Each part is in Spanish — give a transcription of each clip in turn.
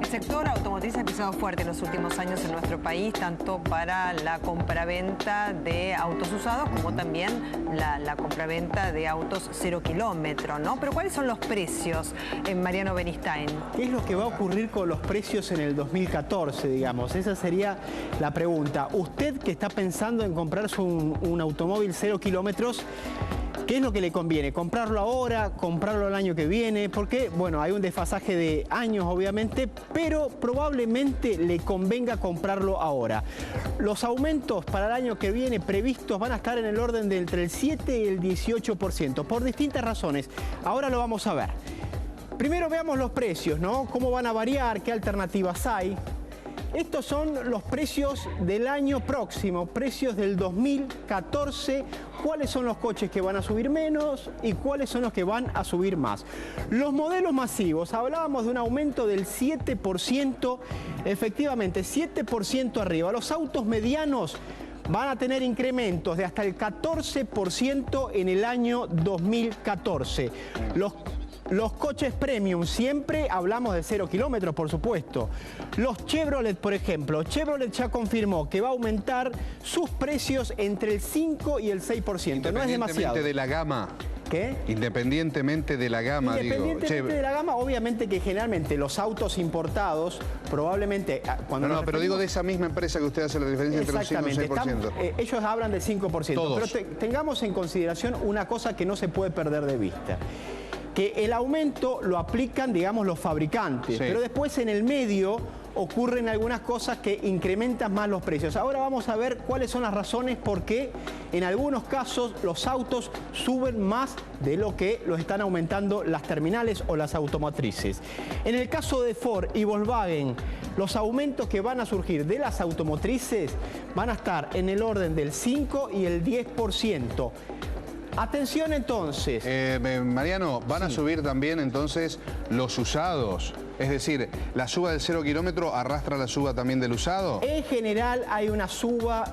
sector automotriz ha pisado fuerte en los últimos años en nuestro país, tanto para la compraventa de autos usados como también la compraventa de autos 0 kilómetro, ¿no? Pero ¿cuáles son los precios, Mariano Beristain? ¿Qué es lo que va a ocurrir con los precios en el 2014, digamos? Esa sería la pregunta. Usted que está pensando en comprarse un automóvil 0 kilómetros, ¿qué es lo que le conviene? ¿Comprarlo ahora? ¿Comprarlo el año que viene? Porque, bueno, hay un desfasaje de años, obviamente, pero probablemente le convenga comprarlo ahora. Los aumentos para el año que viene previstos van a estar en el orden de entre el 7 y el 18%, por distintas razones. Ahora lo vamos a ver. Primero veamos los precios, ¿no? ¿Cómo van a variar? ¿Qué alternativas hay? Estos son los precios del año próximo, precios del 2014. ¿Cuáles son los coches que van a subir menos y cuáles son los que van a subir más? Los modelos masivos, hablábamos de un aumento del 7%, efectivamente, 7% arriba. Los autos medianos van a tener incrementos de hasta el 14% en el año 2014. Los coches premium, siempre hablamos de 0 kilómetros, por supuesto. Los Chevrolet, por ejemplo, Chevrolet ya confirmó que va a aumentar sus precios entre el 5 y el 6%. No es demasiado. Independientemente de la gama. ¿Qué? Independientemente de la gama, Independientemente de la gama, obviamente que generalmente los autos importados, probablemente... No, pero digo de esa misma empresa que usted hace la diferencia entre el 5 y el 6%. Ellos hablan del 5%. Todos. Pero tengamos en consideración una cosa que no se puede perder de vista. Que el aumento lo aplican, digamos, los fabricantes, sí, pero después en el medio ocurren algunas cosas que incrementan más los precios. Ahora vamos a ver cuáles son las razones por qué en algunos casos los autos suben más de lo que los están aumentando las terminales o las automotrices. En el caso de Ford y Volkswagen, los aumentos que van a surgir de las automotrices van a estar en el orden del 5 y el 10%. Atención entonces. Mariano, ¿van a subir también entonces los usados? Es decir, ¿la suba del 0 kilómetro arrastra la suba también del usado? En general hay una suba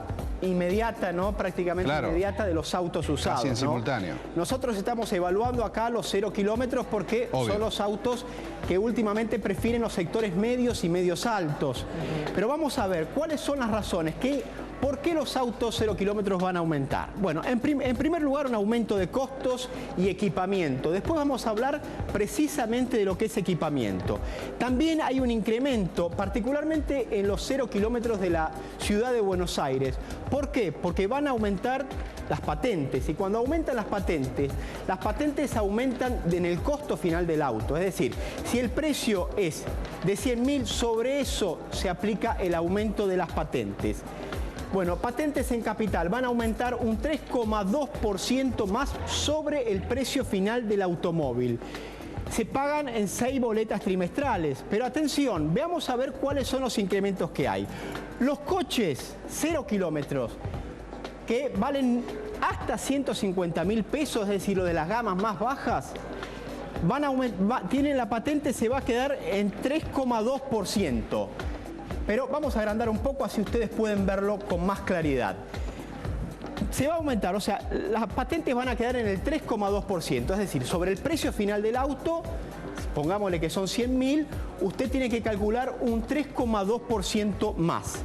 inmediata, ¿no? Prácticamente inmediata de los autos usados. Casi en simultáneo. Nosotros estamos evaluando acá los 0 kilómetros porque son los autos que últimamente prefieren los sectores medios y medios altos. Pero vamos a ver cuáles son las razones. ¿Por qué los autos 0 kilómetros van a aumentar? Bueno, en primer lugar, un aumento de costos y equipamiento. Después vamos a hablar precisamente de lo que es equipamiento. También hay un incremento, particularmente en los 0 kilómetros de la ciudad de Buenos Aires. ¿Por qué? Porque van a aumentar las patentes. Y cuando aumentan las patentes aumentan en el costo final del auto. Es decir, si el precio es de 100.000, sobre eso se aplica el aumento de las patentes. Bueno, patentes en capital van a aumentar un 3,2% más sobre el precio final del automóvil. Se pagan en 6 boletas trimestrales, pero atención, veamos a ver cuáles son los incrementos que hay. Los coches 0 kilómetros, que valen hasta 150.000 pesos, es decir, lo de las gamas más bajas, tienen la patente, se va a quedar en 3,2%. Pero vamos a agrandar un poco, así ustedes pueden verlo con más claridad. Se va a aumentar, o sea, las patentes van a quedar en el 3,2%, es decir, sobre el precio final del auto, pongámosle que son 100.000, usted tiene que calcular un 3,2% más.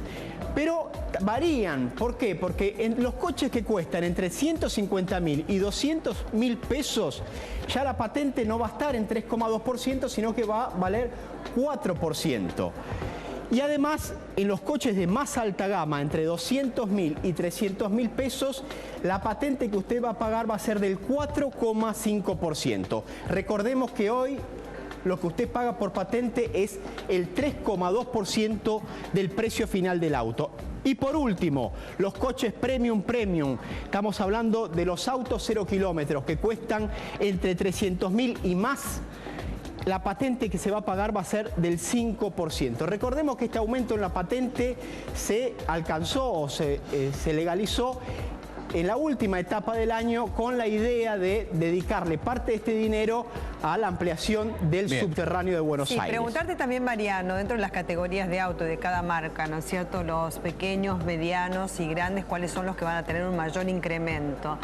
Pero varían, ¿por qué? Porque en los coches que cuestan entre 150.000 y 200.000 pesos, ya la patente no va a estar en 3,2%, sino que va a valer 4%. Y además, en los coches de más alta gama, entre 200.000 y 300.000 pesos, la patente que usted va a pagar va a ser del 4,5%. Recordemos que hoy lo que usted paga por patente es el 3,2% del precio final del auto. Y por último, los coches premium. Estamos hablando de los autos 0 kilómetros que cuestan entre 300.000 y más. La patente que se va a pagar va a ser del 5%. Recordemos que este aumento en la patente se alcanzó o se legalizó en la última etapa del año con la idea de dedicarle parte de este dinero a la ampliación del subterráneo de Buenos Aires. Preguntarte también, Mariano, dentro de las categorías de auto de cada marca, ¿no es cierto? Los pequeños, medianos y grandes, ¿cuáles son los que van a tener un mayor incremento?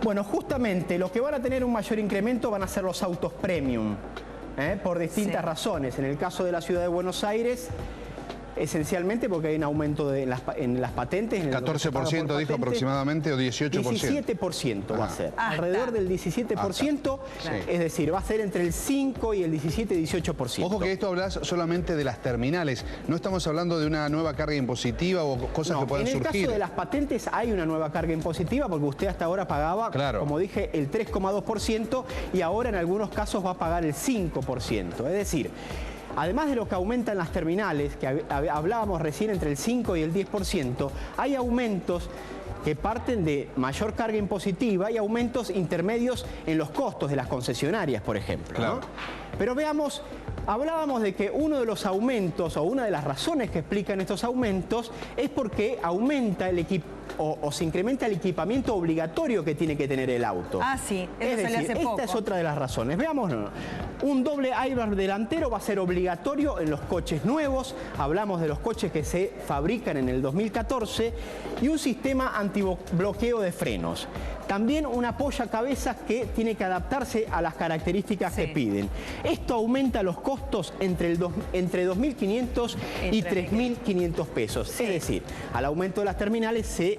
Bueno, justamente los que van a tener un mayor incremento van a ser los autos premium. por distintas razones. En el caso de la ciudad de Buenos Aires, esencialmente porque hay un aumento en las patentes. En 14% dijo aproximadamente, o 18%. 17% va a ser. Alrededor del 17%, es decir, va a ser entre el 5 y el 17-18%. Ojo que esto hablas solamente de las terminales. No estamos hablando de una nueva carga impositiva o cosas que puedan surgir. En el caso de las patentes hay una nueva carga impositiva porque usted hasta ahora pagaba, como dije, el 3,2% y ahora en algunos casos va a pagar el 5%. Es decir, además de lo que aumentan las terminales, que hablábamos recién entre el 5 y el 10%, hay aumentos que parten de mayor carga impositiva y aumentos intermedios en los costos de las concesionarias, por ejemplo, ¿no? Pero veamos, hablábamos de que uno de los aumentos o una de las razones que explican estos aumentos es porque aumenta el o se incrementa el equipamiento obligatorio que tiene que tener el auto. Ah, sí, eso salió hace poco. Esta es otra de las razones. Veamos, un doble airbag delantero va a ser obligatorio en los coches nuevos. Hablamos de los coches que se fabrican en el 2014 y un sistema antibloqueo de frenos. También un apoyacabezas que tiene que adaptarse a las características que piden. Esto aumenta los costos entre 2.500 y 3.500 pesos. Es decir, al aumento de las terminales se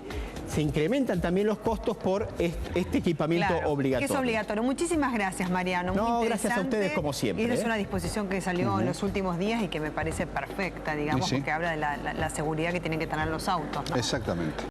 incrementan también los costos por este equipamiento obligatorio. Que es obligatorio. Muchísimas gracias, Mariano. No, gracias a ustedes como siempre. Y es una disposición que salió en los últimos días y que me parece perfecta, digamos, porque habla de la seguridad que tienen que tener los autos, ¿no? Exactamente.